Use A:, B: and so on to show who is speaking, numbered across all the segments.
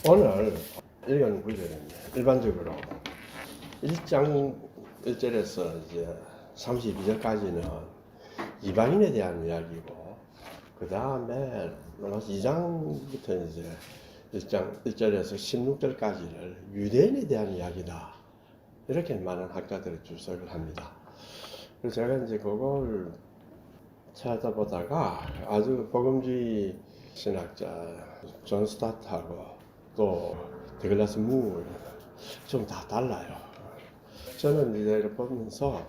A: 오늘 읽은 구절은 일반적으로 1장 1절에서 이제 32절까지는 이방인에 대한 이야기고, 그 다음에 2장부터 이제 1장 1절에서 16절까지를 유대인에 대한 이야기다, 이렇게 많은 학자들이 주석을 합니다. 그래서 제가 이제 그걸 찾아보다가 아주 복음주의 신학자 존 스타트하고 또 더글라스 무 좀 다 달라요. 저는 이제 보면서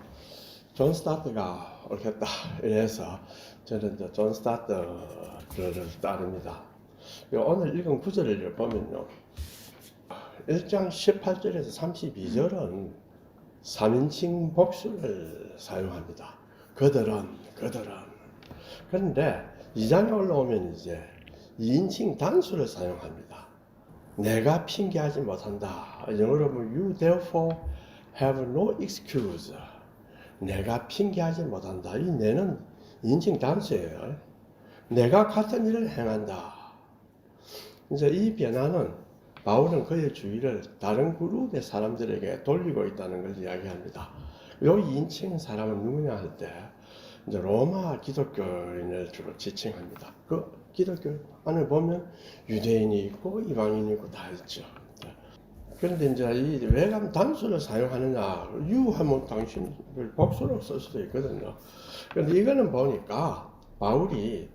A: 존 스타트가 옳겠다 이래서 저는 이제 존 스타트를 따릅니다. 오늘 읽은 구절을 보면요, 1장 18절에서 32절은 3인칭 복수를 사용합니다. 그들은. 그런데 2장에 올라오면 이제 2인칭 단수를 사용합니다. 내가 핑계하지 못한다. 영어로 보면 you therefore have no excuse. 내가 핑계하지 못한다. 이 내는 2인칭 단수예요. 내가 같은 일을 행한다. 이제 이 변화는 바울은 그의 주의를 다른 그룹의 사람들에게 돌리고 있다는 걸 이야기합니다. 이 2인칭 사람은 누구냐 할 때 이제 로마 기독교인을 주로 지칭합니다. 그 기독교 안에 보면 유대인이 있고 이방인이 있고 다 있죠. 그런데 이제 이 외감 단수를 사용하느냐, 유하면 당신을 복수로 쓸 수도 있거든요. 그런데 이거는 보니까 바울이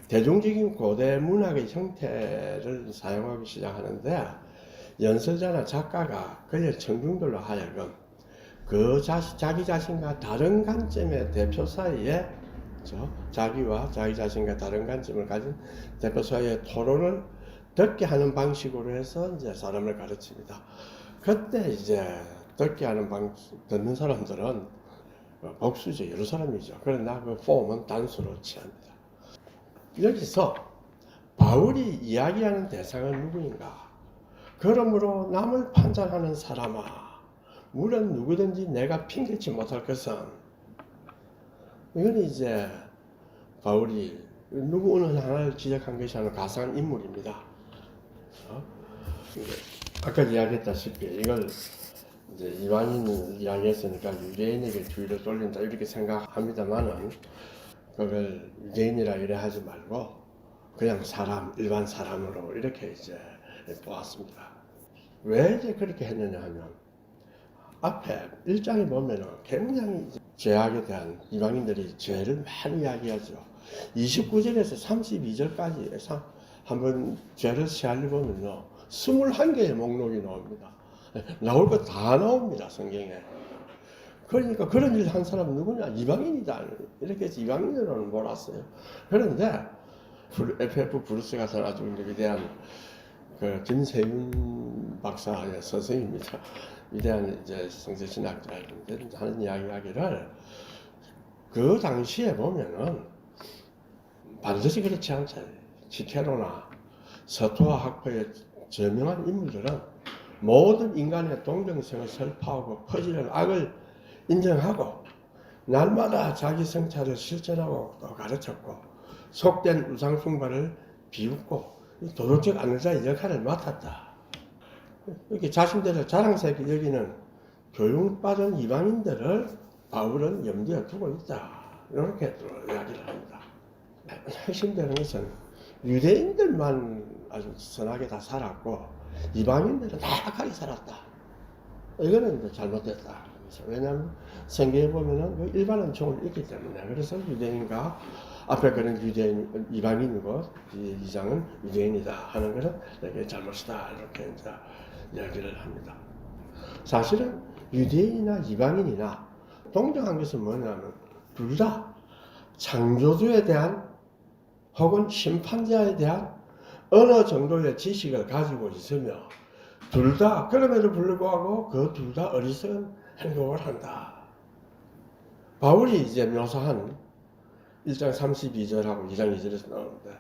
A: 대중적인 고대 문학의 형태를 사용하기 시작하는데, 연설자나 작가가 그의 청중들로 하여금 자기 자신과 다른 관점의 대표 사이에 자기와 자기 자신과 다른 관점을 가진 대표 사이의 토론을 듣게 하는 방식으로 해서 이제 사람을 가르칩니다. 그때 이제 듣는 사람들은 복수죠. 여러 사람이죠. 그러나 그 폼은 단수로 취합니다. 여기서 바울이 이야기하는 대상은 누구인가? 그러므로 남을 판단하는 사람아, 물론 누구든지 내가 핑계치 못할 것은, 이건 이제 바울이 누구 어느 하나를 지적한 것이 아니라 가상한 인물입니다. 아까 이야기했다시피 이걸 이제 이방인 이야기했으니까 유대인에게 주의를 돌린다 이렇게 생각합니다만은, 그걸 유대인이라 이래 하지 말고 그냥 일반 사람으로 이렇게 이제 보았습니다. 왜 이제 그렇게 했느냐 하면, 앞에 1장에 보면은 굉장히 죄악에 대한 이방인들이 죄를 많이 이야기하죠. 29절에서 32절까지 한번 죄를 세알려 보면요, 21개의 목록이 나옵니다. 나올 거 다 나옵니다, 성경에. 그러니까 그런 일을 한 사람은 누구냐? 이방인이다. 이렇게 해서 이방인으로는 몰았어요. 그런데 FF 브루스 같은 아주 위대한 그 김세윤 박사의 선생입니다. 위대한 이제 성서신학자인데 하는 이야기를, 그 당시에 보면은 반드시 그렇지 않잖아요. 지케로나 서토아 학파의 저명한 인물들은 모든 인간의 동정성을 설파하고 퍼지는 악을 인정하고 날마다 자기 성찰을 실천하고 또 가르쳤고, 속된 우상숭배를 비웃고 도덕적 안내자의 역할을 맡았다. 이렇게 자신들을 자랑스럽게 여기는 교육받은 이방인들을 바울은 염두에 두고 있다, 이렇게 또 이야기를 합니다. 핵심되는 것은 유대인들만 아주 선하게 다 살았고 이방인들은 다 악하게 살았다. 이거는 이제 잘못됐다. 왜냐하면 성경에 보면은 일반은 종을 있기 때문에, 그래서 유대인과 앞에 그런 이방인이고 이 장은 유대인이다 하는 것은 이게 잘못이다, 이렇게 이제 이야기를 합니다. 사실은 유대인이나 이방인이나 동정한 것은 뭐냐면 둘 다 창조주에 대한 혹은 심판자에 대한 어느 정도의 지식을 가지고 있으며, 둘 다 그럼에도 불구하고 그 둘 다 어리석은 행동을 한다. 바울이 이제 묘사한 1장 32절하고 2장 2절에서 나오는데,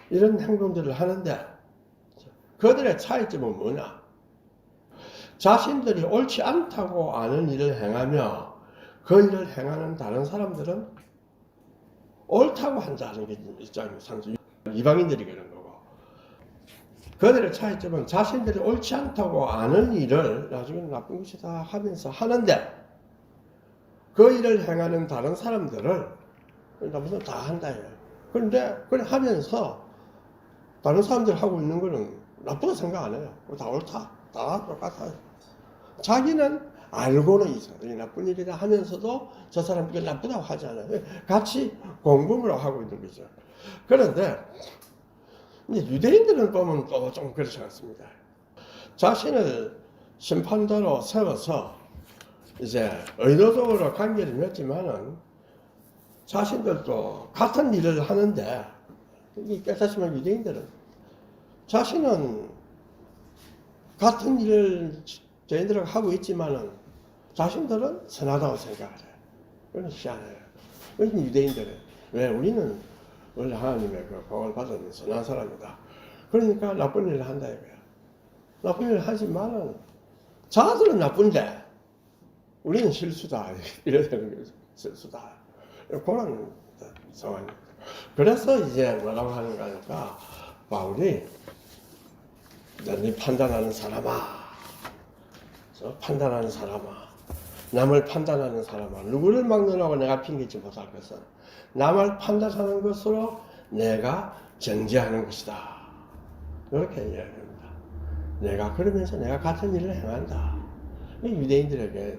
A: 이런 행동들을 하는데 그들의 차이점은 뭐냐? 자신들이 옳지 않다고 아는 일을 행하며 그 일을 행하는 다른 사람들은 옳다고 한다는 게 1장 3절. 이방인들이 그런 거고, 그들의 차이점은 자신들이 옳지 않다고 아는 일을 나중에 나쁜 것이다 하면서 하는데 그 일을 행하는 다른 사람들을 무슨 다 한다. 그런데 그걸 하면서 다른 사람들 하고 있는 거는 나쁘다 생각 안 해요. 다 옳다. 다 똑같아. 자기는 알고는 있어. 이 나쁜 일이다 하면서도 저 사람 이걸 나쁘다고 하지 않아요. 같이 공범으로 하고 있는 거죠. 그런데 이제 유대인들은 보면 또 좀 그렇지 않습니다. 자신을 심판자로 세워서 이제 의도적으로 관계를 맺지만은 자신들도 같은 일을 하는데 깨닫지만 유대인들은 자신은 같은 일을 저희들하고 하고 있지만은 자신들은 선하다고 생각을 해요. 그건 희한해요. 그건 유대인들은 왜 우리는 원래 하나님의 그 복을 받은 선한 사람이다. 그러니까 나쁜 일을 한다 이거야. 나쁜 일을 하지만은 자들은 나쁜데 우리는 실수다 이래야 되는 거죠. 실수다. 그런 상황입니다. 그래서 이제 뭐라고 하는가 하니까 바울이 네 판단하는 사람아, 판단하는 사람아, 남을 판단하는 사람아, 누구를 막론하고 내가 핑계지 못할 것은 남을 판단하는 것으로 내가 정죄하는 것이다. 이렇게 이야기합니다. 내가 그러면서 내가 같은 일을 행한다. 유대인들에게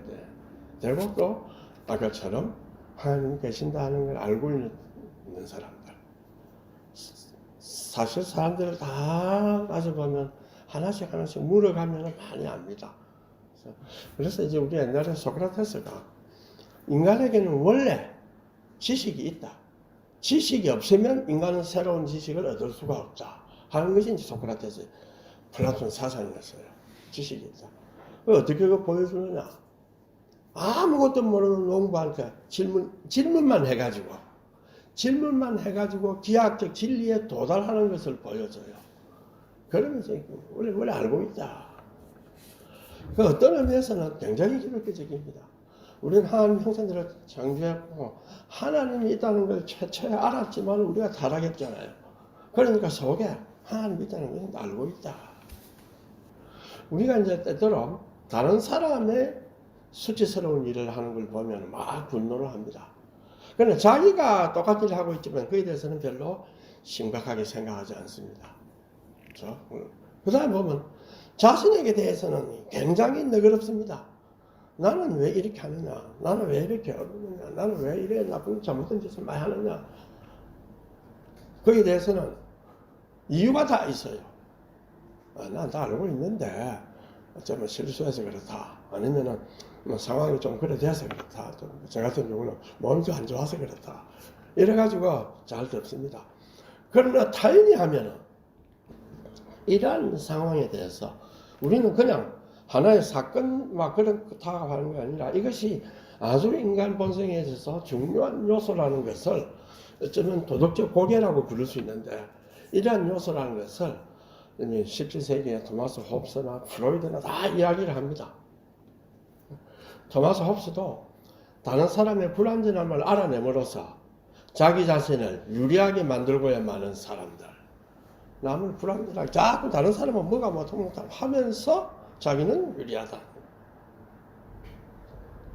A: 되고 또 아까처럼 하나님 계신다는 걸 알고 있는 사람들. 사실 사람들을 다 가져보면 하나씩 물어가면 많이 압니다. 그래서 이제 우리 옛날에 소크라테스가 인간에게는 원래 지식이 있다. 지식이 없으면 인간은 새로운 지식을 얻을 수가 없다. 하는 것이 이제 소크라테스, 플라톤 사상이었어요. 지식이 있다. 어떻게 그거 보여주느냐? 아무것도 모르는 농부한테 질문만 해가지고 기하학적 진리에 도달하는 것을 보여줘요. 그러면서 원래 알고 있다. 그 어떤 의미에서는 굉장히 기독교적입니다. 우리는 하나님 형상대로 창조했고 하나님이 있다는 걸 최초에 알았지만 우리가 타락했잖아요. 그러니까 속에 하나님이 있다는 걸 알고 있다. 우리가 이제 때때로 다른 사람의 수치스러운 일을 하는 걸 보면 막 분노를 합니다. 그러나 자기가 똑같은 일을 하고 있지만 그에 대해서는 별로 심각하게 생각하지 않습니다. 그렇죠? 그 다음에 보면 자신에게 대해서는 굉장히 너그럽습니다. 나는 왜 이렇게 하느냐? 나는 왜 이렇게 어느냐? 나는 왜 이래 나쁜 잘못된 짓을 많이 하느냐? 거기에 대해서는 이유가 다 있어요. 난 다 알고 있는데 어쩌면 실수해서 그렇다. 아니면은 뭐 상황이 좀 그래 돼서 그렇다. 저 같은 경우는 몸이 좀 안 좋아서 그렇다. 이래가지고 잘 듣습니다. 그러나 타인이 하면은 이러한 상황에 대해서 우리는 그냥 하나의 사건 막 그런 다 하는 게 아니라 이것이 아주 인간 본성에 있어서 중요한 요소라는 것을 어쩌면 도덕적 고개라고 부를 수 있는데 이러한 요소라는 것을 17세기에 토마스 홉스나 프로이드나 다 이야기를 합니다. 토마스 홉스도 다른 사람의 불완전함을 알아내므로써 자기 자신을 유리하게 만들고야 하는 사람들, 남을 불완전하게 자꾸 다른 사람은 뭐가 못하고 하면서 자기는 유리하다.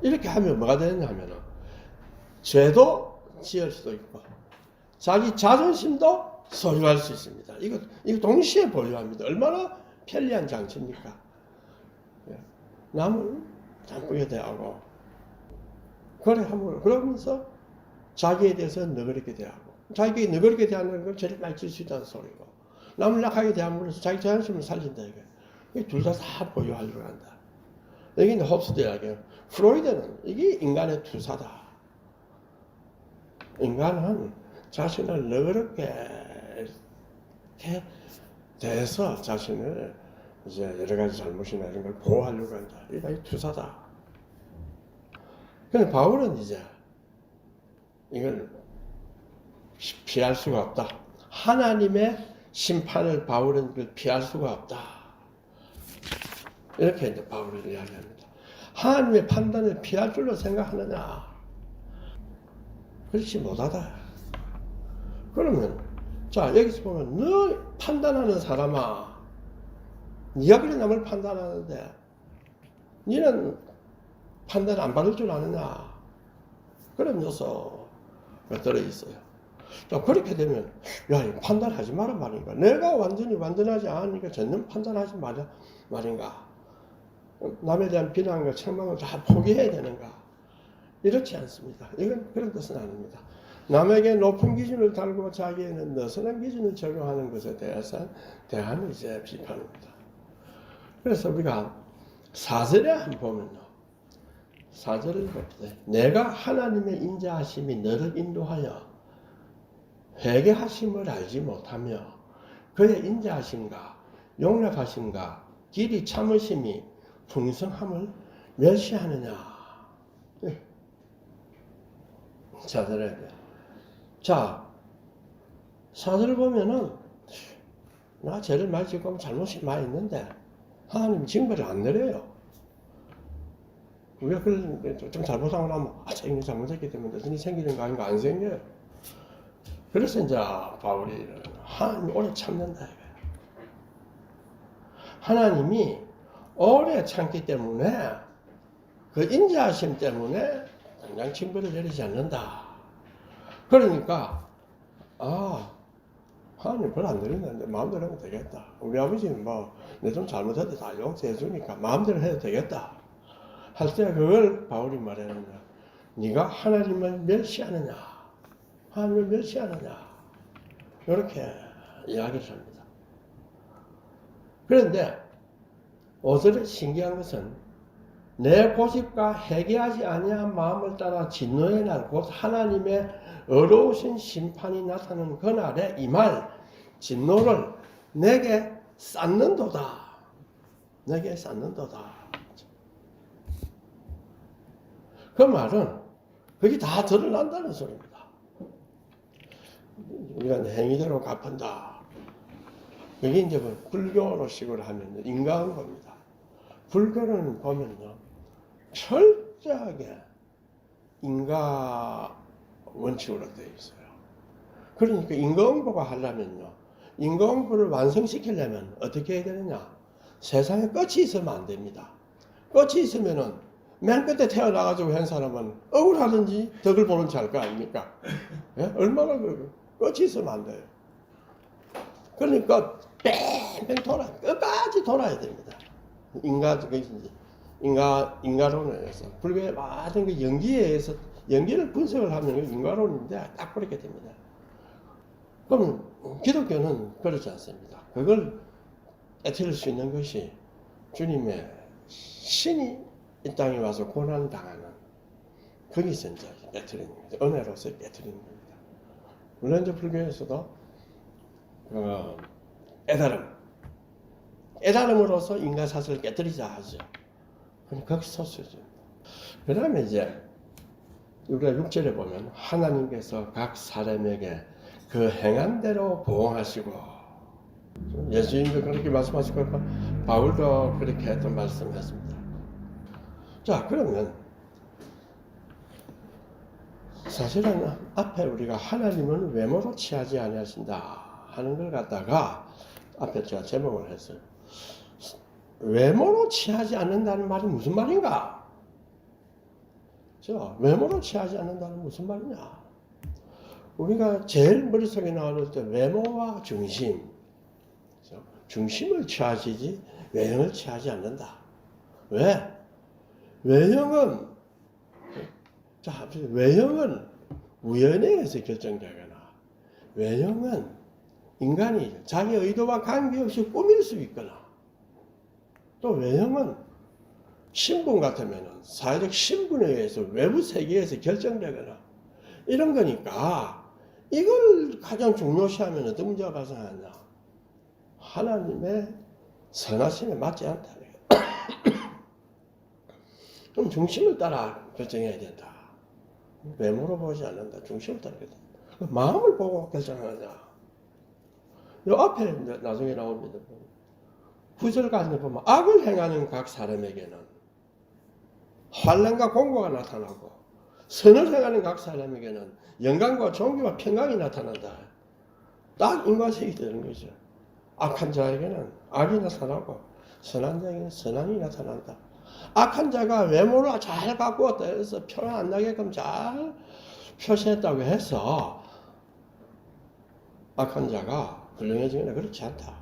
A: 이렇게 하면 뭐가 되느냐 하면은 죄도 지을 수도 있고 자기 자존심도 소유할 수 있습니다. 이거 동시에 보유합니다. 얼마나 편리한 장치입니까? 남을 나쁘게 대하고 그러면서 자기에 대해서 너그럽게 대하고 자기에게 너그럽게 대하는 건 죄를 많이 질 수 있다는 소리고 남을 약하게 대함으로써 자기 자존심을 살린다 이게 둘 다 보유하려고 한다. 여기 이제 홉스도 이야기해요. 프로이드는 이게 인간의 투사다. 인간은 자신을 너그럽게 대해서 자신을 이제 여러 가지 잘못이나 이런 걸 보호하려고 한다. 이게 투사다. 근데 바울은 이제 이걸 피할 수가 없다. 하나님의 심판을 바울은 그걸 피할 수가 없다. 이렇게 이제 바울을 이야기합니다. 하나님의 판단을 피할 줄로 생각하느냐? 그렇지 못하다. 그러면 자 여기서 보면 너 판단하는 사람아 네가 그래 남을 판단하는데 너는 판단 안 받을 줄 아느냐? 그런 녀석가 들어있어요. 자, 그렇게 되면 야, 판단하지 마라 말인가? 내가 완전하지 않으니까 저는 판단하지 마라 말인가? 남에 대한 비난과 책망을 다 포기해야 되는가? 이렇지 않습니다. 이건 그런 뜻은 아닙니다. 남에게 높은 기준을 달고 자기에는 느슨한 기준을 적용하는 것에 대한 이제 비판입니다. 그래서 우리가 4절에 한번 보면요. 4절을 봅시다. 내가 하나님의 인자하심이 너를 인도하여 회개하심을 알지 못하며 그의 인자하심과 용납하심과 길이 참으심이 풍성함을 멸시하느냐. 자, 4절을 보면은 나 죄를 많이 짓고 잘못이 많이 있는데 하나님 징벌을 안 내려요. 우리가 좀 잘못하고 나면 이거 잘못했기 때문에 무슨 생기는 거 아닌가? 안 생겨요. 그래서 이제 바울이 하나님이 오래 참는다 이거예요. 하나님이 오래 참기 때문에 그 인자하심 때문에 당장 징벌을 내리지 않는다. 그러니까 하나님 벌 안 내린다는데 마음대로 하면 되겠다. 우리 아버지는 내 좀 잘못해도 다 용서해 주니까 마음대로 해도 되겠다. 할 때 그걸 바울이 말하느냐. 네가 하나님을 멸시하느냐. 하나님을 멸시하느냐. 이렇게 이야기를 합니다. 그런데 5절에 신기한 것은 내 고집과 회개하지 아니한 마음을 따라 진노의 날 곧 하나님의 어려우신 심판이 나타나는 그날에 이 말 진노를 내게 쌓는도다. 내게 쌓는도다. 그 말은 그게 다 드러난다는 소리입니다. 우리가 행위대로 갚은다. 그게 이제 불교로식으로 하면 인과응보입니다. 불교는 보면요, 철저하게 인과 원칙으로 되어 있어요. 그러니까 인과응보가 하려면요, 인과응보를 완성시키려면 어떻게 해야 되느냐? 세상에 끝이 있으면 안 됩니다. 끝이 있으면은 맨 끝에 태어나가지고 한 사람은 억울하든지 덕을 보는지 알 거 아닙니까? 예? 얼마나 끝이 있으면 안 돼요. 그러니까 뺑뺑 끝까지 돌아야 됩니다. 인가론에서 불교의 많은 그 연기에 의해서 연기를 분석을 하면 인가론인데 딱 그렇게 됩니다. 그럼 기독교는 그렇지 않습니다. 그걸 깨트릴 수 있는 것이 주님의 신이 이 땅에 와서 고난 당하는 거기서 이제 깨트리는 거죠. 은혜로서 깨트리는 겁니다. 물론 이제 불교에서도 깨달음으로서 인간 사슬을 깨뜨리자 하죠. 거기서 쓰죠. 그 다음에 이제 우리가 6절에 보면 하나님께서 각 사람에게 그 행한 대로 보응하시고, 예수님도 그렇게 말씀하시고 바울도 그렇게 또 말씀했습니다. 자, 그러면 사실은 앞에 우리가 하나님은 외모로 취하지 아니하신다 하는 걸 갖다가 앞에 제가 제목을 했어요. 외모로 취하지 않는다는 말이 무슨 말인가? 외모로 취하지 않는다는 무슨 말이냐? 우리가 제일 머릿속에 나올 때 외모와 중심, 중심을 취하시지 외형을 취하지 않는다. 왜? 외형은 우연에 의해서 결정되거나, 외형은 인간이 자기 의도와 관계없이 꾸밀 수 있거나, 또 외형은 신분 같으면 사회적 신분에 의해서 외부 세계에서 결정되거나 이런 거니까, 이걸 가장 중요시하면 어떤 문제가 발생하냐? 하나님의 선하심에 맞지 않다. 그럼 중심을 따라 결정해야 된다. 외모로 보지 않는다. 중심을 따라 결정. 마음을 보고 결정하느냐. 이 앞에 나중에 나옵니다. 9절까지 보면 악을 행하는 각 사람에게는 환난과 공고가 나타나고, 선을 행하는 각 사람에게는 영광과 존귀와 평강이 나타난다. 딱 인과색이 되는 거죠. 악한 자에게는 악이 나타나고, 선한 자에게는 선함이 나타난다. 악한 자가 외모를 잘 갖고 왔다 해서 표현 안 나게끔 잘 표시했다고 해서 악한 자가 훌륭해지거나 그렇지 않다.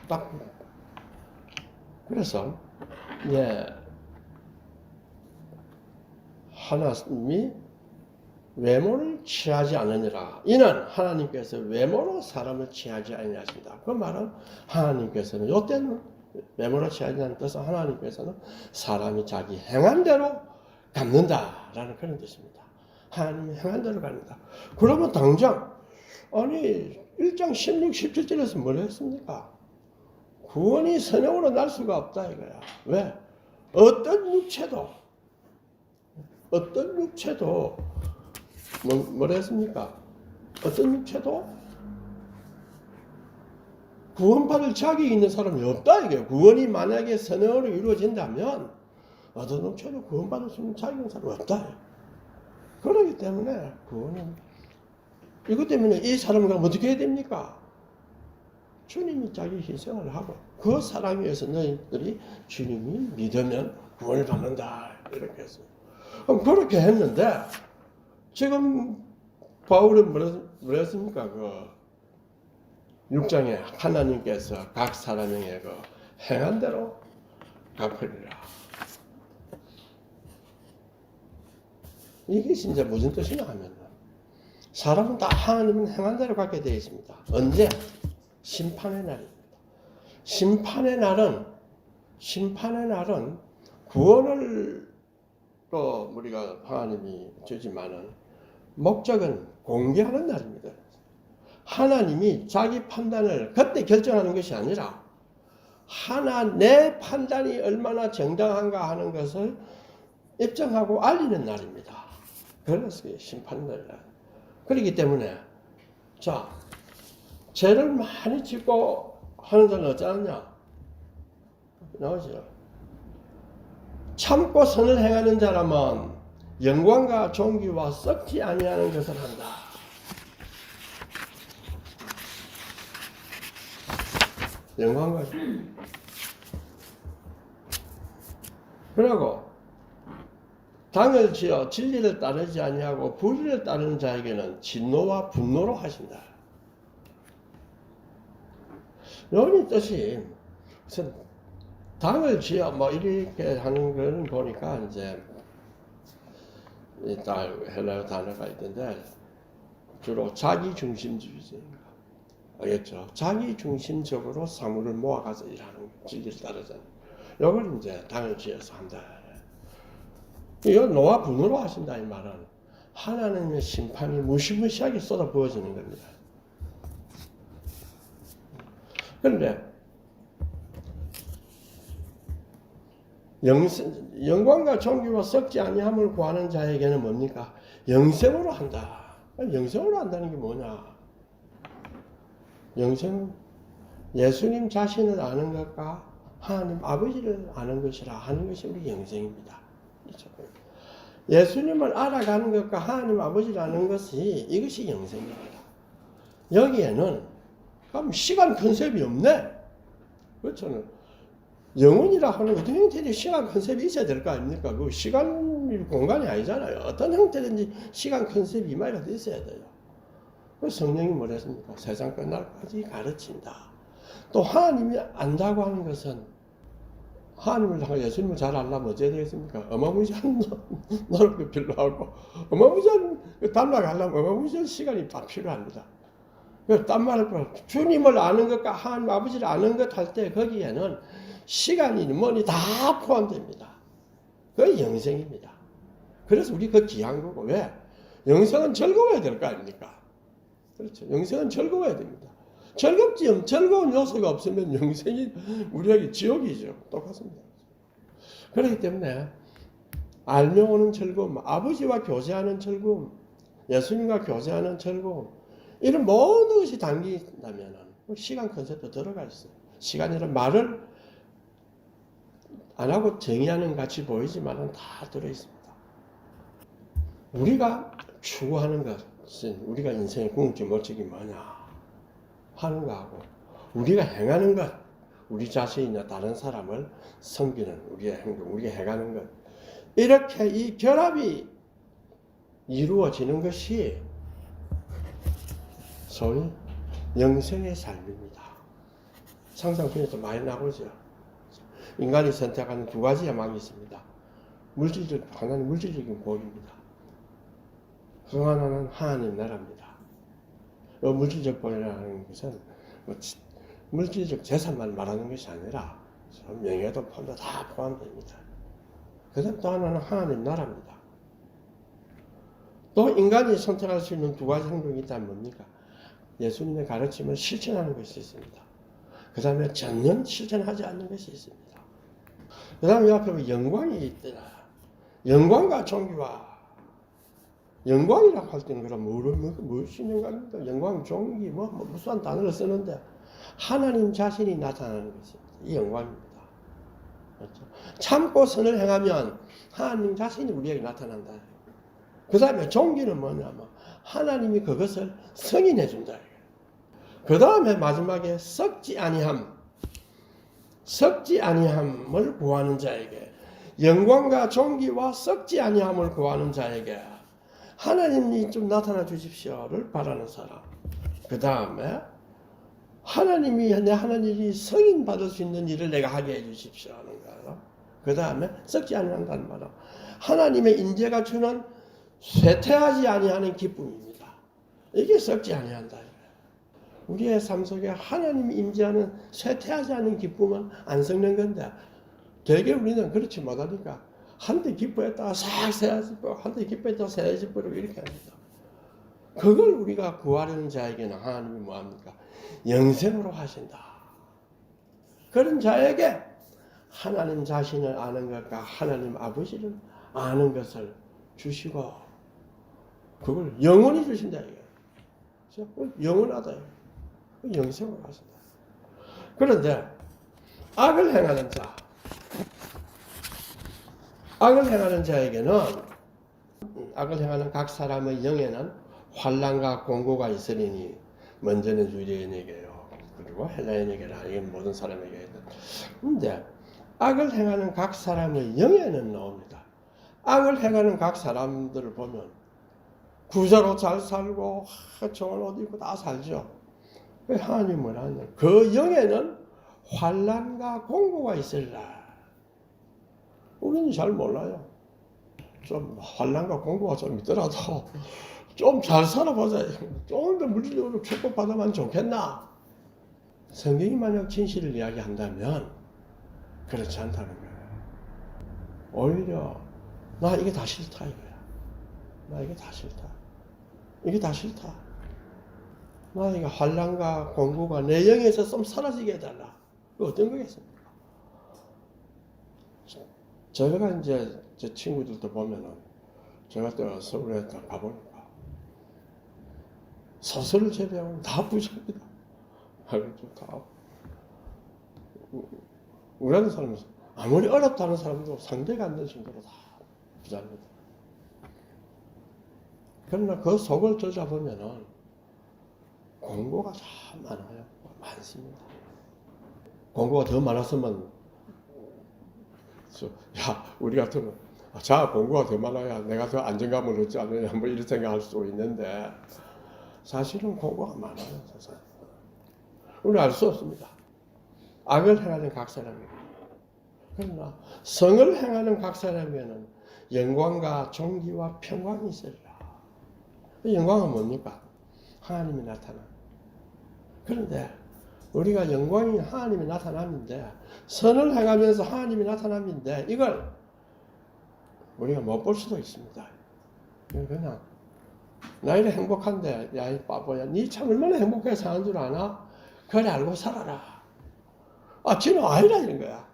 A: 딱 그래서 하나님이 외모를 취하지 않으니라. 이는 하나님께서 외모로 사람을 취하지 아니하신다. 그 말은 하나님께서는 이때는 외모로 취하지 않는 뜻은 하나님께서는 사람이 자기 행한 대로 갚는다라는 그런 뜻입니다. 하나님이 행한 대로 갚는다. 그러면 당장 아니 1장 16, 17절에서 뭘 했습니까? 구원이 선행으로 날 수가 없다 이거야. 왜? 어떤 육체도 뭐라 했습니까? 어떤 육체도 구원받을 자격이 있는 사람이 없다 이게. 구원이 만약에 선행으로 이루어진다면 어떤 육체도 구원받을 수 있는 자격이 있는 사람이 없다. 그렇기 때문에 구원은 이것 때문에 이 사람과 어떻게 해야 됩니까? 주님이 자기 희생을 하고 그 사람 위해서 너희들이 주님이 믿으면 구원을 받는다 이렇게 했어요. 그럼 그렇게 했는데 지금 바울은 뭐라 했습니까? 그 6장에 하나님께서 각 사람에게 그 행한 대로 갚으리라. 이게 진짜 무슨 뜻이냐 하면 사람은 다 하나님은 행한 대로 갖게 되어 있습니다. 언제? 심판의 날입니다. 심판의 날은 구원을 또 우리가 하나님이 주지만은 목적은 공개하는 날입니다. 하나님이 자기 판단을 그때 결정하는 것이 아니라 내 판단이 얼마나 정당한가 하는 것을 입증하고 알리는 날입니다. 그래서 심판날. 그렇기 때문에 죄를 많이 짓고 하는 자는 어쩌느냐? 나오죠. 참고 선을 행하는 자라면 영광과 존귀와 썩지 아니하는 것을 한다. 영광과 그리고 당을 지어 진리를 따르지 아니하고 불의를 따르는 자에게는 진노와 분노로 하신다. 여기 뜻이 무슨 당을 지어 뭐 이렇게 하는 걸 보니까 이제 헬라어 단어가 있던데 주로 자기 중심주의자인가 알겠죠? 자기 중심적으로 사물을 모아가서 일하는 진리를 따르잖아요. 이걸 이제 당을 지어서 한다. 이건 노와 분노로 하신다 이 말은 하나님의 심판이 무시무시하게 쏟아 부어지는 겁니다. 그런데 영광과 존귀와 썩지 아니함을 구하는 자에게는 뭡니까? 영생으로 한다. 영생으로 한다는 게 뭐냐? 영생은 예수님 자신을 아는 것과 하나님 아버지를 아는 것이라 하는 것이 우리 영생입니다. 예수님을 알아가는 것과 하나님 아버지를 아는 것이 이것이 영생입니다. 여기에는 그럼 시간 컨셉이 없네. 그렇잖아요. 영혼이라 하는 어떤 형태의 시간 컨셉이 있어야 될 거 아닙니까? 그 시간이 공간이 아니잖아요. 어떤 형태든지 시간 컨셉이 이마에라도 있어야 돼요. 그 성령이 뭐랬습니까? 세상 끝날까지 가르친다. 또 하나님이 안다고 하는 것은 하나님을 향해 예수님을 잘 알려면 어찌해야 되겠습니까? 어마무시한 노력도 필요하고 어마무시한 단락을 하려면 어마무시한 시간이 다 필요합니다. 딴 말을 주님을 아는 것과 하나님 아버지를 아는 것 할 때 거기에는 시간이 뭐니 다 포함됩니다. 그게 영생입니다. 그래서 우리 그 귀한 거고 왜? 영생은 즐거워야 될 거 아닙니까? 그렇죠. 영생은 즐거워야 됩니다. 즐거운 요소가 없으면 영생이 우리에게 지옥이죠. 똑같습니다. 그렇기 때문에 알며 오는 즐거움, 아버지와 교제하는 즐거움, 예수님과 교제하는 즐거움, 이런 모든 것이 담긴다면 시간 컨셉도 들어가 있어요. 시간이라는 말을 안 하고 정의하는 같이 보이지만 다 들어있습니다. 우리가 추구하는 것은 우리가 인생의 궁극적 목적이 뭐냐 하는 거하고 우리가 행하는 것, 우리 자신이나 다른 사람을 섬기는 우리의 행동, 우리가 해가는 것. 이렇게 이 결합이 이루어지는 것이 소위 영생의 삶입니다. 상상 중에서 많이 나오죠. 인간이 선택하는 두 가지 야망이 있습니다. 하나는 물질적인 복입니다. 그 하나는 하나님 나라입니다. 물질적 복이라는 것은 물질적 재산만 말하는 것이 아니라 명예도 폰도 다 포함됩니다. 그 다음 또 하나는 하나님 나라입니다. 또 인간이 선택할 수 있는 두 가지 행동이 있다면 뭡니까? 예수님의 가르침을 실천하는 것이 있습니다. 그 다음에 전혀 실천하지 않는 것이 있습니다. 그 다음에 옆에 영광이 있더라. 영광과 종기와 영광이라고 할 때는 그럼 무엇이 영광입니까? 영광, 종기, 무수한 단어를 쓰는데 하나님 자신이 나타나는 것입니다. 이 영광입니다. 그렇죠? 참고 선을 행하면 하나님 자신이 우리에게 나타난다. 그 다음에 종기는 뭐냐면 하나님이 그것을 승인해 준다. 그 다음에 마지막에 썩지 아니함을 구하는 자에게, 영광과 존귀와 썩지 아니함을 구하는 자에게 하나님이 좀 나타나 주십시오를 바라는 사람. 그 다음에 하나님이 내 하나님이 승인 받을 수 있는 일을 내가 하게 해 주십시오 하는 거예요. 그 다음에 썩지 아니한다는 말은 하나님의 인재가 주는 쇠퇴하지 아니하는 기쁨입니다. 이게 썩지 아니한다. 우리의 삶 속에 하나님이 임재하는 쇠퇴하지 않은 기쁨은 안 썩는 건데 되게 우리는 그렇지 못하니까 한때 기뻐했다가 싹 새어지고 한때 기뻐했다가 새어지고 이렇게 합니다. 그걸 우리가 구하려는 자에게는 하나님이 뭐합니까? 영생으로 하신다. 그런 자에게 하나님 자신을 아는 것과 하나님 아버지를 아는 것을 주시고 그걸 영원히 주신다. 영원하다. 영생으로 하신다. 그런데 악을 행하는 자, 악을 행하는 자에게는 악을 행하는 각 사람의 영에는 환난과 공고가 있으리니 먼저는 유대인에게요. 그리고 헬라인에게라. 이건 모든 사람에게 있는. 그런데 악을 행하는 각 사람의 영에는 나옵니다. 악을 행하는 각 사람들을 보면 구자로 잘 살고 좋은 옷 입고 다 살죠. 왜 하나님은 뭐라냐? 그 영에는 환난과 공고가 있으리라. 우리는 잘 몰라요. 좀 환난과 공고가 좀 있더라도 좀 잘 살아보자. 좀 더 물질적으로 축복받으면 좋겠나? 성경이 만약 진실을 이야기한다면 그렇지 않다는 거예요. 오히려 나 이게 다 싫다 이거야. 나 이게 다 싫다. 이게 다 싫다. 나 이거 환난과 공고가 내 영에서 좀 사라지게 해달라. 그 어떤 거겠습니까? 제가 이제 제 친구들도 보면은 제가 또 서울에 가보니까 소설을 제외하고는 다 부자입니다. 다 우리라는 사람은 아무리 어렵다는 사람도 상대가 안 될 정도로 다 부자입니다. 그러나 그 속을 들여다보면은 공고가 참 많아요. 많습니다. 공고가 더 많았으면 우리 같으면 공고가 더 많아야 내가 더 안정감을 얻지 않느냐 뭐 이런 생각할 수도 있는데 사실은 공고가 많아요. 세상에. 우리는 알 수 없습니다. 악을 행하는 각 사람에게. 그러나 성을 행하는 각 사람에게는 영광과 존귀와 평강이 있으리라. 영광은 뭡니까? 하나님이 나타나. 그런데 우리가 영광이 하나님이 나타남인데 선을 행하면서 하나님이 나타남인데 이걸 우리가 못 볼 수도 있습니다. 그냥 나 이래 행복한데 야 이 바보야 니 참 얼마나 행복하게 사는 줄 아나? 그래 알고 살아라. 지는 아니라 이런 거야.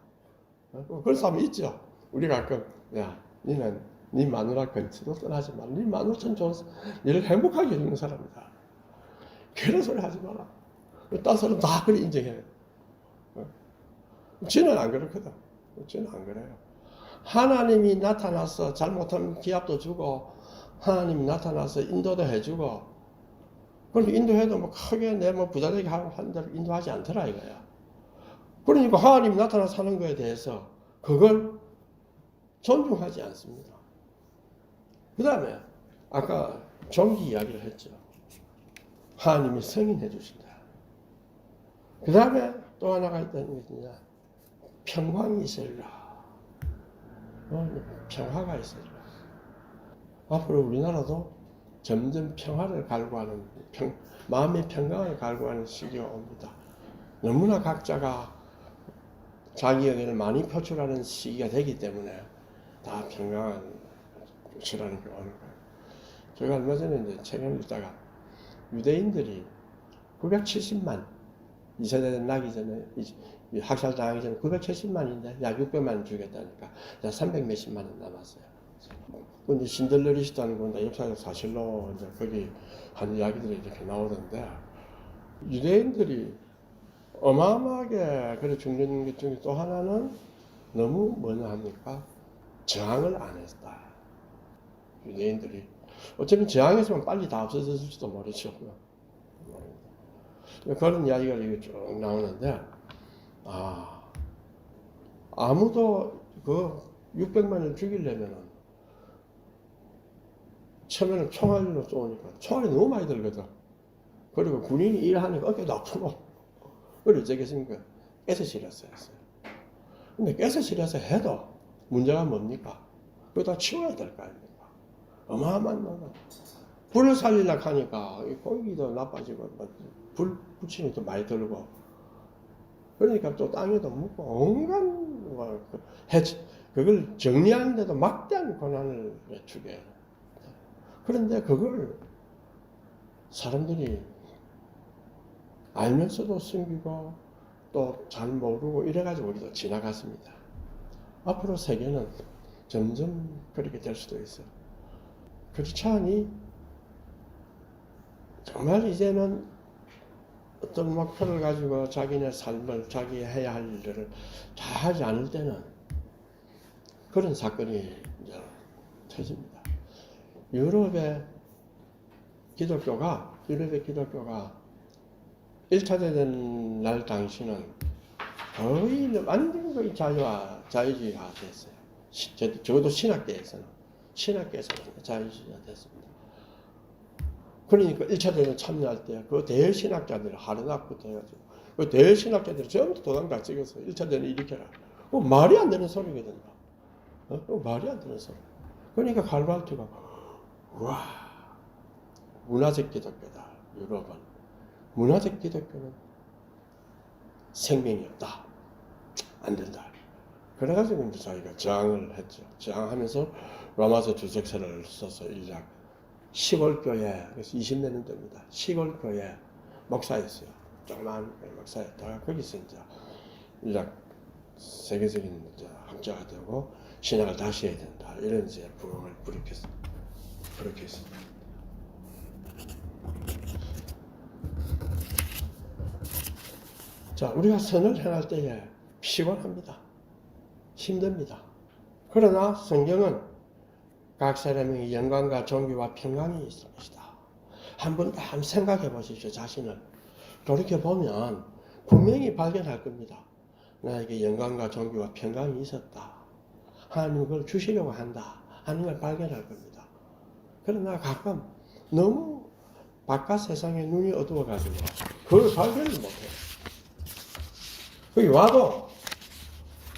A: 그런 사람이 있죠. 우리가 가끔 야 니는 니 마누라 근처도 떠나지 마라. 니 마누라처럼 좋은 니를 행복하게 해주는 사람이다. 그런 소리 하지 마라. 딴 사람 다 그리 인정해요. 지는 안 그렇거든. 지는 안 그래요. 하나님이 나타나서 잘못하면 기합도 주고 하나님이 나타나서 인도도 해주고 그럼 인도해도 뭐 크게 내 뭐 부자되게 하는 대로 인도하지 않더라 이거야. 그러니까 하나님이 나타나 사는 것에 대해서 그걸 존중하지 않습니다. 그 다음에 아까 종기 이야기를 했죠. 하나님이 승인해 주신다. 그 다음에 또 하나가 있다는 것이냐, 평강이 있으리라. 평화가 있으리라. 앞으로 우리나라도 점점 평화를 갈구하는, 마음의 평강을 갈구하는 시기가 옵니다. 너무나 각자가 자기 의견을 많이 표출하는 시기가 되기 때문에 다 평강한 것이라는 게 오는 거예요. 제가 얼마 전에 이제 책을 읽다가 유대인들이 970만, 2세대 나기 전에, 학살 당하기 전에 970만인데 약 600만 죽였다니까 약 300 몇십만 원 남았어요. 근데 신들러 리스트라는 건 역사적 사실로 이제 거기 한 이야기들이 이렇게 나오던데, 유대인들이 어마어마하게 그래 죽는 것 중에 또 하나는 너무 뭐냐 합니까? 저항을 안 했다. 유대인들이 어쩌면 저항했으면 빨리 다 없어졌을지도 모르죠. 그런 이야기가 이게 쭉 나오는데, 아무도 그 600만을 죽이려면은 처음에는 총알로 쏘니까 총알이 너무 많이 들거든. 그리고 군인이 일하니까 어깨도 아프고. 그걸 어쩌겠습니까? 가스실에서 했어요. 근데 가스실에서 해도 문제가 뭡니까? 그거 다 치워야 될 거 아닙니까? 어마어마한 놈은. 불을 살리려고 하니까 공기도 나빠지고, 불 붙이는 또 많이 들고. 그러니까 또 땅에도 묻고, 온갖, 그걸 정리하는데도 막대한 고난을 주게. 그런데 그걸 사람들이 알면서도 숨기고 또 잘 모르고 이래가지고 우리도 지나갔습니다. 앞으로 세계는 점점 그렇게 될 수도 있어요. 그렇지 않니? 정말 이제는 어떤 목표를 가지고 자기네 삶을, 자기 해야 할 일들을 다 하지 않을 때는 그런 사건이 이제 터집니다. 유럽의 기독교가 1차 대전 날 당시는 거의 완전 거의 자유주의가 됐어요. 적어도 신학계에서는 자유주의가 됐습니다. 그러니까 1차 대전 참여할 때 그 대신학자들 하르낙부터 해가지고 그 대신학자들이 전부 도장 다 찍었어요. 1차 대전을 일으켜라. 말이 안 되는 소리거든요. 말이 안 되는 소리. 그러니까 갈발트가 와, 문화적 기독교다. 유럽은 문화적 기독교는 생명이 없다. 안 된다. 그래가지고 이제 자기가 저항을 했죠. 저항하면서 로마서 주석서를 써서 일작 시골교회, 그래서 20년은 됩니다. 시골교회 목사였어요. 조그만 목사였다가 거기서 이제 일작 세계적인 학자가 되고 신학을 다시 해야 된다. 이런 이제 부흥을 부르켰습니다. 자, 우리가 선을 행할 때에 피곤합니다. 힘듭니다. 그러나 성경은 각 사람의 영광과 존귀와 평강이 있을 것이다. 한번 생각해 보십시오. 자신을 돌이켜보면 분명히 발견할 겁니다. 나에게 영광과 존귀와 평강이 있었다. 하나님은 그걸 주시려고 한다 하는 걸 발견할 겁니다. 그러나 가끔 너무 바깥 세상에 눈이 어두워가지고 그걸 발견을 못해요. 거기 와도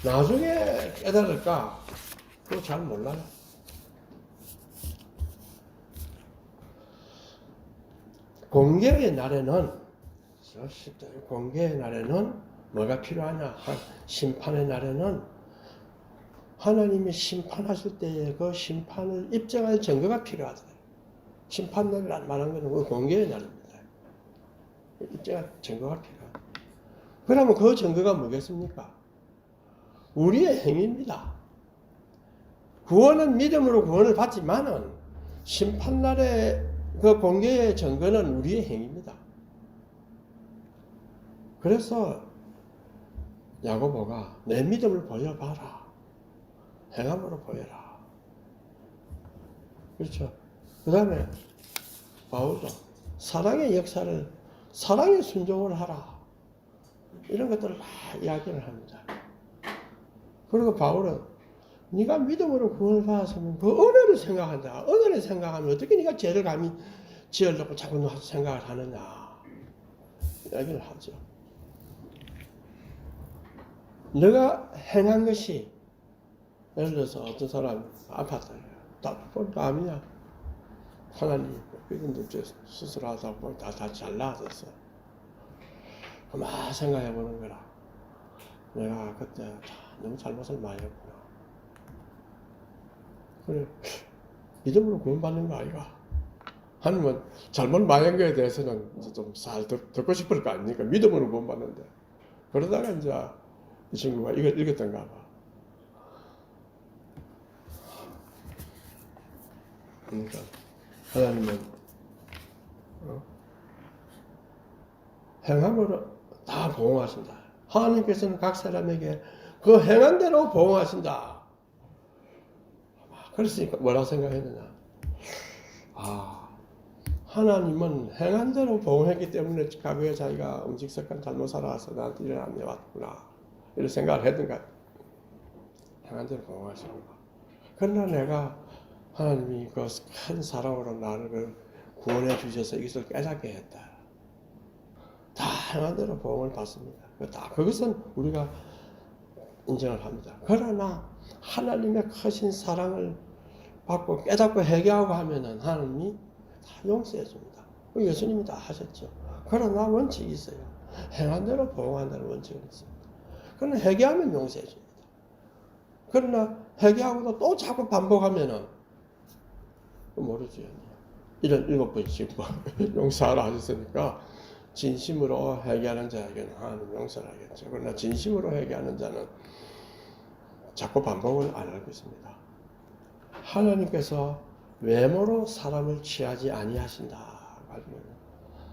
A: 나중에 깨달을까? 그거 잘 몰라요. 공개의 날에는 뭐가 필요하냐? 심판의 날에는 하나님이 심판하실 때에 그 심판을 입증할 증거가 필요하다. 심판날을 말하는 것은 그 공개의 날입니다. 입증할 증거가 필요하다. 그러면 그 증거가 뭐겠습니까? 우리의 행위입니다. 구원은 믿음으로 구원을 받지만은 심판날의 그 공개의 증거는 우리의 행위입니다. 그래서 야고보가 내 믿음을 보여봐라. 행함으로 보여라. 그렇죠. 그 다음에 바울도 사랑의 역사를, 사랑의 순종을 하라. 이런 것들을 다 이야기를 합니다. 그리고 바울은 네가 믿음으로 구원을 받았으면 그 은혜를 생각한다. 은혜를 생각하면 어떻게 네가 죄를 감히 지으려고 자꾸 생각을 하느냐 이야기를 하죠. 내가 행한 것이 예를 들어서 어떤 사람이 아팠다. 보니까 암이야. 하나님 믿음도 수술하다고 다 잘 나아졌어. 막 생각해 보는 거라. 내가 그때 너무 잘못을 많이 했구나. 그래, 믿음으로 구원받는 거 아이가? 하나님은 잘못 많이 한 거에 대해서는 이제 좀 잘 듣고 싶을 거 아닙니까? 믿음으로 구원받는데. 그러다가 이제 이 친구가 이걸 읽었던가 봐. 그러니까 하나님은 행함으로 다 보응하신다. 하나님께서는 각 사람에게 그 행한 대로 보응하신다. 그랬으니까 뭐라고 생각했느냐? 하나님은 행한 대로 보응했기 때문에 과거에 자기가 음식습관 잘못 살아와서 나한테 이런 안 해왔구나. 이런 생각을 했던가. 행한 대로 보응하시는가. 그러나 내가 하나님이 그 큰 사랑으로 나를 구원해 주셔서 이것을 깨닫게 했다. 다 행한 대로 보응을 받습니다. 그것은 우리가 인정을 합니다. 그러나 하나님의 크신 사랑을 받고 깨닫고 회개하고 하면은 하나님이 다 용서해 줍니다. 예수님이 다 하셨죠. 그러나 원칙이 있어요. 행한 대로 보응한다는 원칙이 있습니다. 그러나 회개하면 용서해 줍니다. 그러나 회개하고도 또 자꾸 반복하면은 모르죠. 이런 7번씩 용서하라 하셨으니까 진심으로 회개하는 자에게는 하나님 용서를 하겠죠. 그러나 진심으로 회개하는 자는 자꾸 반복을 안 하고 있습니다. 하나님께서 외모로 사람을 취하지 아니하신다.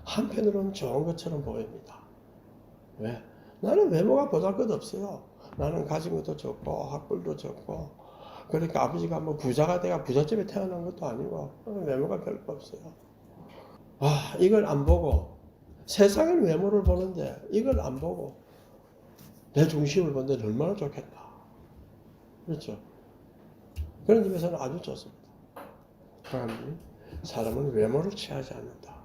A: 한편으로는 좋은 것처럼 보입니다. 왜? 나는 외모가 보잘것없어요. 나는 가진 것도 적고 학벌도 적고 그러니까 아버지가 뭐 부자가 돼가 부잣집에 태어난 것도 아니고 외모가 별거 없어요. 이걸 안 보고 세상의 외모를 보는데 이걸 안 보고 내 중심을 보는데 얼마나 좋겠다. 그렇죠? 그런 점에서는 아주 좋습니다. 하나님, 사람은 외모를 취하지 않는다.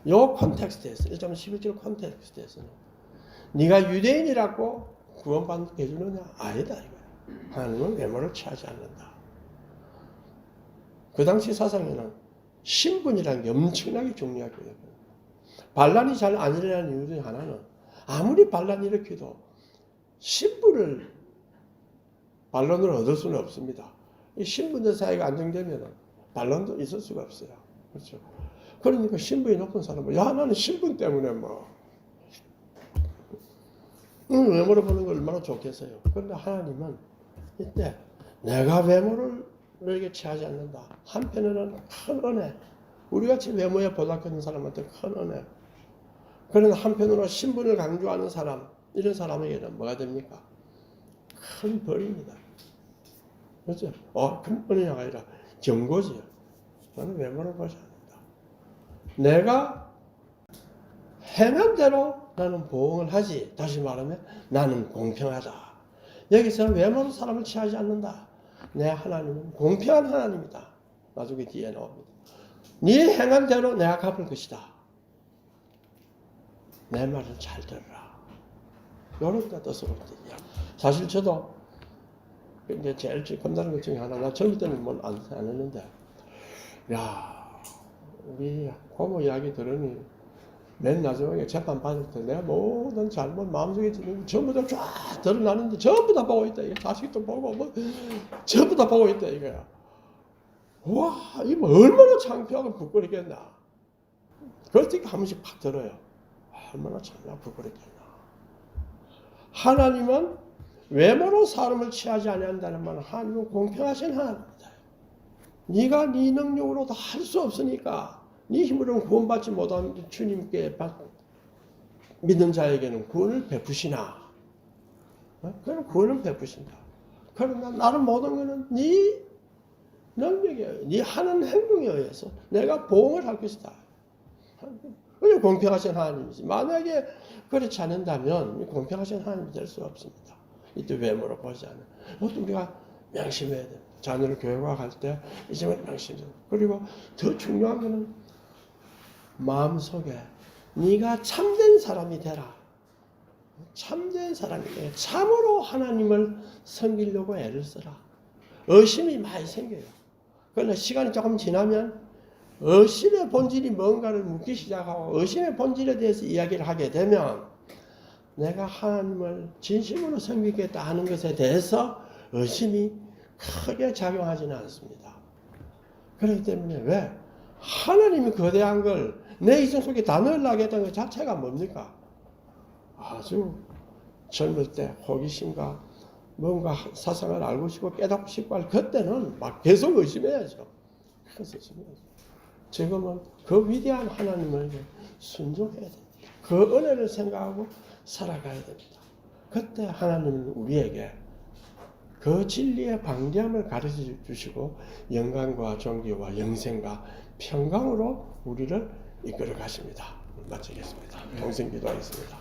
A: 이 콘텍스트에서 1.11절 콘텍스트에서는 네가 유대인이라고 구원받게 해주느냐? 아니다 이거야. 하나님은 외모를 취하지 않는다. 그 당시 사상에는 신분이라는 게 엄청나게 중요하게 여겨요. 반란이 잘 안 일어나는 이유 중에 하나는 아무리 반란이 일으켜도 신분을 반론을 얻을 수는 없습니다. 이 신분들 사이가 안정되면 반론도 있을 수가 없어요. 그렇죠? 그러니까 신분이 높은 사람은 나는 신분 때문에 외모를 보는 걸 얼마나 좋겠어요. 그런데 하나님은 이때 내가 외모를 너에게 취하지 않는다. 한편으로는 큰 은혜. 우리같이 외모에 보잘것없는 사람한테 큰 은혜. 그러나 한편으로 신분을 강조하는 사람, 이런 사람에게는 뭐가 됩니까? 큰 벌입니다. 그렇죠? 큰 은혜가 아니라 경고지요. 나는 외모를 보지 않는다. 내가 행한 대로 나는 보응을 하지. 다시 말하면 나는 공평하다. 여기서는 외모로 사람을 취하지 않는다. 내 하나님은 공평한 하나님이다. 나중에 뒤에 나옵니다. 네 행한 대로 내가 갚을 것이다. 내 말을 잘 들으라. 이런 뜻으로 사실 저도 이제 제일 겁나는 것 중에 하나, 나 젊을 때는 뭘 안 했는데, 우리 고모 이야기 들으니 맨 마지막에 재판 받을 때 내가 모든 잘못 마음속에 드는 전부 다 쫙 드러나는데 전부 다 보고 있다. 자식도 보고 전부 다 보고 있다 이거야. 와, 이거 얼마나 창피하고 부끄럽겠나. 그럴 때 한 번씩 팍 들어요. 얼마나 창피하고 부끄럽겠나. 하나님은 외모로 사람을 취하지 아니한다는 말은 하나님은 공평하신 하나님이다. 네가 네 능력으로도 할 수 없으니까 네 힘으로는 구원받지 못한 주님께 믿는 자에게는 구원을 베푸시나. 그럼 구원을 베푸신다. 그러나 나는 모든 것은 네 능력에 의해, 네 하는 행동에 의해서 내가 보응을 할 것이다. 그게 공평하신 하나님이지. 만약에 그렇지 않는다면 공평하신 하나님이 될 수 없습니다. 이때 외모로 보지 않는. 그것도 우리가 명심해야 됩니다. 자녀를 교육할 때 이 점을 명심해야 됩니다. 그리고 더 중요한 것은 마음속에 네가 참된 사람이 되라. 참된 사람이 되라. 참으로 하나님을 섬기려고 애를 써라. 의심이 많이 생겨요. 그러나 시간이 조금 지나면 의심의 본질이 뭔가를 묻기 시작하고 의심의 본질에 대해서 이야기를 하게 되면 내가 하나님을 진심으로 섬기겠다 하는 것에 대해서 의심이 크게 작용하지는 않습니다. 그렇기 때문에 왜? 하나님이 거대한 걸 내 이성 속에 다 넣으려고 했던 것 자체가 뭡니까? 아주 젊을 때 호기심과 뭔가 사상을 알고 싶고 깨닫고 싶고 할 그때는 막 계속 의심해야죠. 그래서 지금은 그 위대한 하나님을 순종해야 됩니다. 그 은혜를 생각하고 살아가야 됩니다. 그때 하나님은 우리에게 그 진리의 방대함을 가르쳐 주시고 영광과 존귀와 영생과 평강으로 우리를 이끌어 가십니다. 마치겠습니다. 동생 기도하겠습니다.